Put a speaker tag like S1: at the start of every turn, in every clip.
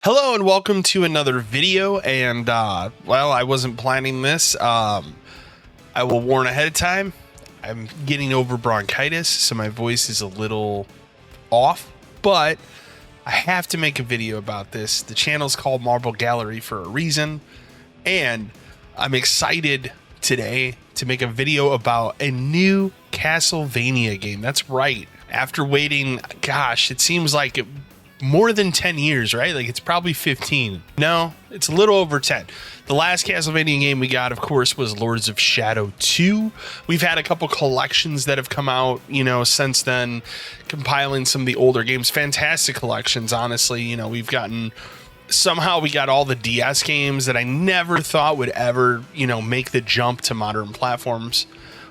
S1: Hello and welcome to another video, and well, I wasn't planning this. I will warn ahead of time, I'm getting over bronchitis, so my voice is a little off, but I have to make a video about this. The channel's called Marble Gallery for a reason, and I'm excited today to make a video about a new Castlevania game. That's right. After waiting, gosh, it seems like more than 10 years, right? Like it's probably 15. No, it's a little over 10. The last Castlevania game we got, of course, was Lords of Shadow 2. We've had a couple collections that have come out, since then, compiling some of the older games. Fantastic collections, honestly. We got all the DS games that I never thought would ever, make the jump to modern platforms.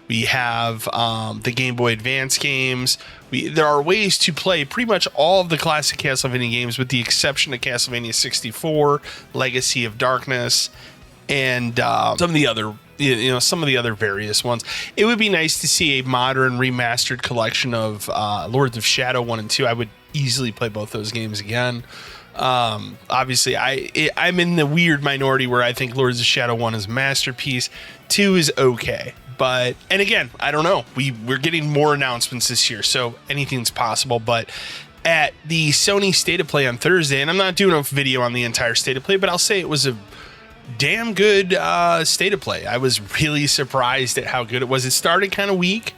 S1: We have the Game Boy Advance games. There are ways to play pretty much all of the classic Castlevania games, with the exception of Castlevania 64, Legacy of Darkness, and some of the other various ones. It would be nice to see a modern remastered collection of Lords of Shadow 1 and 2. I would easily play both those games again. Obviously, I'm in the weird minority where I think Lords of Shadow 1 is a masterpiece. 2 is okay. And again, I don't know. We're getting more announcements this year, so anything's possible. But at the Sony State of Play on Thursday, and I'm not doing a video on the entire State of Play, but I'll say it was a damn good State of Play. I was really surprised at how good it was. It started kind of weak,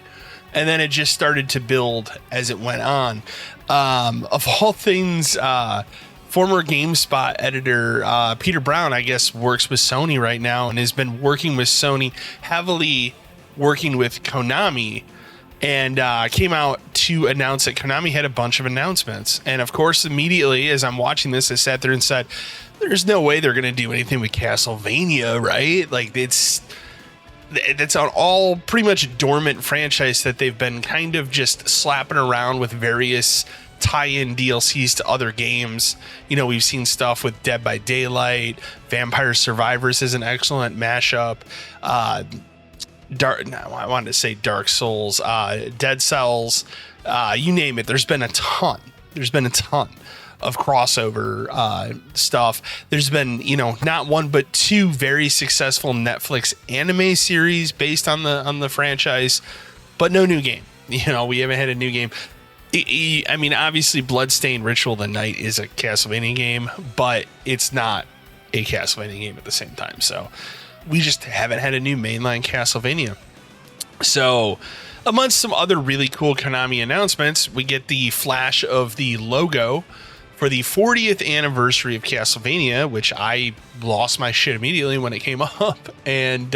S1: and then it just started to build as it went on. Of all things, former GameSpot editor Peter Brown, I guess, works with Sony right now and has been working with Sony heavily, working with Konami, and came out to announce that Konami had a bunch of announcements. And of course, immediately as I'm watching this, I sat there and said, there's no way they're going to do anything with Castlevania, right? Like that's an all pretty much dormant franchise that they've been kind of just slapping around with various tie-in DLCs to other games. We've seen stuff with Dead by Daylight, Vampire Survivors is an excellent mashup. I wanted to say Dark Souls, Dead Cells, you name it. There's been a ton of crossover stuff. There's been, not one but two very successful Netflix anime series based on the franchise, but no new game. We haven't had a new game. I mean, obviously, Bloodstained Ritual of the Night is a Castlevania game, but it's not a Castlevania game at the same time. So we just haven't had a new mainline Castlevania. So amongst some other really cool Konami announcements, we get the flash of the logo for the 40th anniversary of Castlevania, which I lost my shit immediately when it came up. And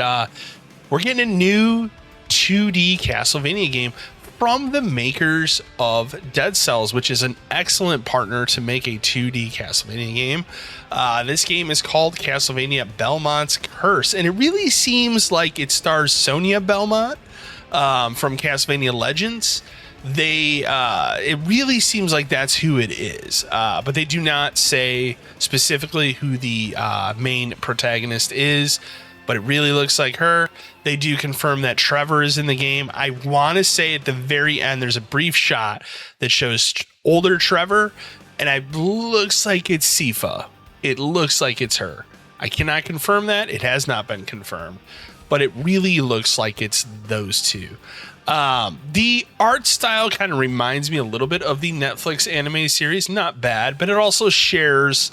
S1: we're getting a new 2D Castlevania game from the makers of Dead Cells, which is an excellent partner to make a 2D Castlevania game. This game is called Castlevania Belmont's Curse, and it really seems like it stars Sonia Belmont from Castlevania Legends. It really seems like that's who it is, but they do not say specifically who the main protagonist is. But it really looks like her. They do confirm that Trevor is in the game. I want to say at the very end, there's a brief shot that shows older Trevor, and it looks like it's Sifa. It looks like it's her. I cannot confirm that. It has not been confirmed, but it really looks like it's those two. The art style kind of reminds me a little bit of the Netflix anime series. Not bad, but it also shares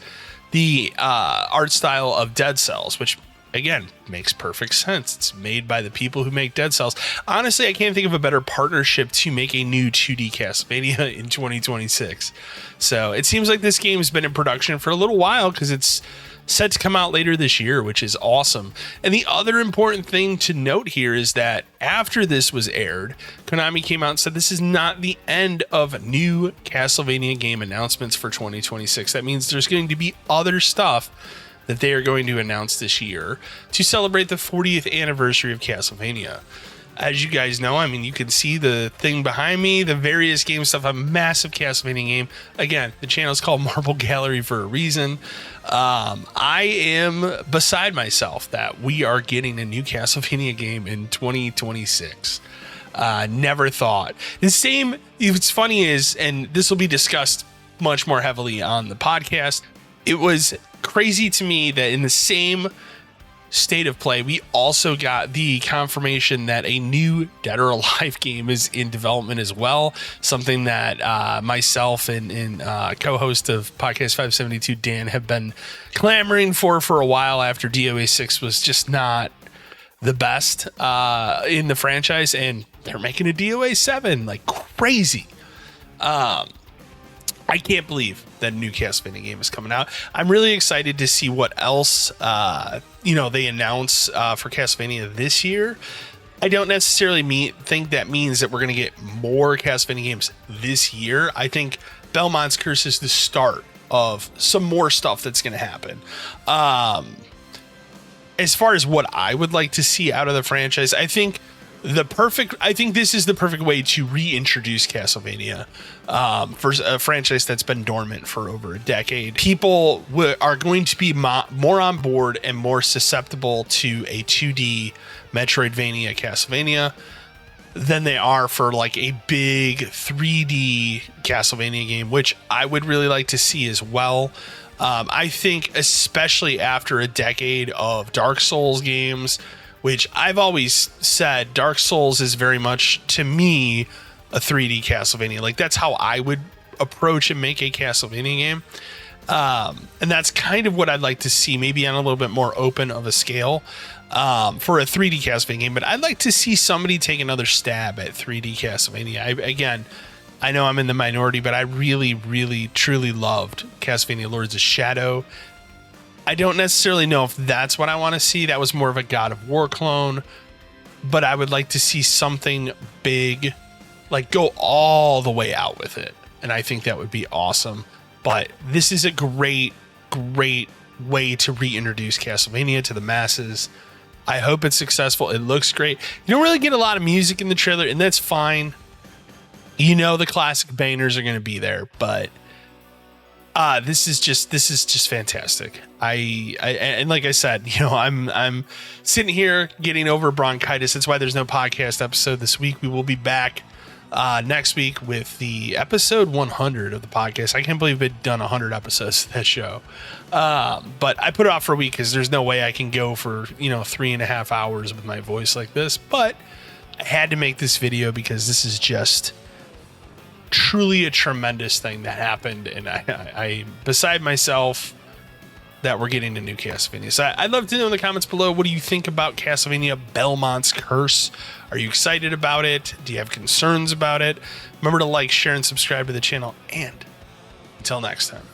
S1: the art style of Dead Cells, which again, makes perfect sense. It's made by the people who make Dead Cells. Honestly, I can't think of a better partnership to make a new 2D Castlevania in 2026. So it seems like this game has been in production for a little while because it's set to come out later this year, which is awesome. And the other important thing to note here is that after this was aired, Konami came out and said this is not the end of new Castlevania game announcements for 2026. That means there's going to be other stuff that they are going to announce this year to celebrate the 40th anniversary of Castlevania. As you guys know, I mean, you can see the thing behind me, the various game stuff, a massive Castlevania game. Again, the channel is called Marble Gallery for a reason. I am beside myself that we are getting a new Castlevania game in 2026. Never thought. The same, what's funny is, and this will be discussed much more heavily on the podcast, it was crazy to me that in the same state of play, we also got the confirmation that a new Dead or Alive game is in development as well. Something that myself and co-host of Podcast 572, Dan, have been clamoring for a while after DOA 6 was just not the best in the franchise, and they're making a DOA 7 like crazy. I can't believe that a new Castlevania game is coming out. I'm really excited to see what else, they announce for Castlevania this year. I don't necessarily think that means that we're going to get more Castlevania games this year. I think Belmont's Curse is the start of some more stuff that's going to happen. As far as what I would like to see out of the franchise, I think this is the perfect way to reintroduce Castlevania for a franchise that's been dormant for over a decade. People are going to be more on board and more susceptible to a 2D Metroidvania Castlevania than they are for like a big 3D Castlevania game, which I would really like to see as well. I think especially after a decade of Dark Souls games, which I've always said Dark Souls is very much, to me, a 3D Castlevania. Like, that's how I would approach and make a Castlevania game. And that's kind of what I'd like to see, maybe on a little bit more open of a scale for a 3D Castlevania game. But I'd like to see somebody take another stab at 3D Castlevania. I know I'm in the minority, but I really, really, truly loved Castlevania Lords of Shadow. I don't necessarily know if that's what I want to see. That was more of a God of War clone, but I would like to see something big, like go all the way out with it. And I think that would be awesome. But this is a great, great way to reintroduce Castlevania to the masses. I hope it's successful. It looks great. You don't really get a lot of music in the trailer, and that's fine. You know, the classic bangers are going to be there, but this is just fantastic. And like I said, I'm sitting here getting over bronchitis. That's why there's no podcast episode this week. We will be back next week with the episode 100 of the podcast. I can't believe we've done 100 episodes of that show. But I put it off for a week because there's no way I can go for 3.5 hours with my voice like this. But I had to make this video because this is just truly a tremendous thing that happened, and I beside myself that we're getting a new Castlevania. So I'd love to know in the comments below, what do you think about Castlevania Belmont's Curse? Are you excited about it? Do you have concerns about it? Remember to like, share, and subscribe to the channel, and until next time.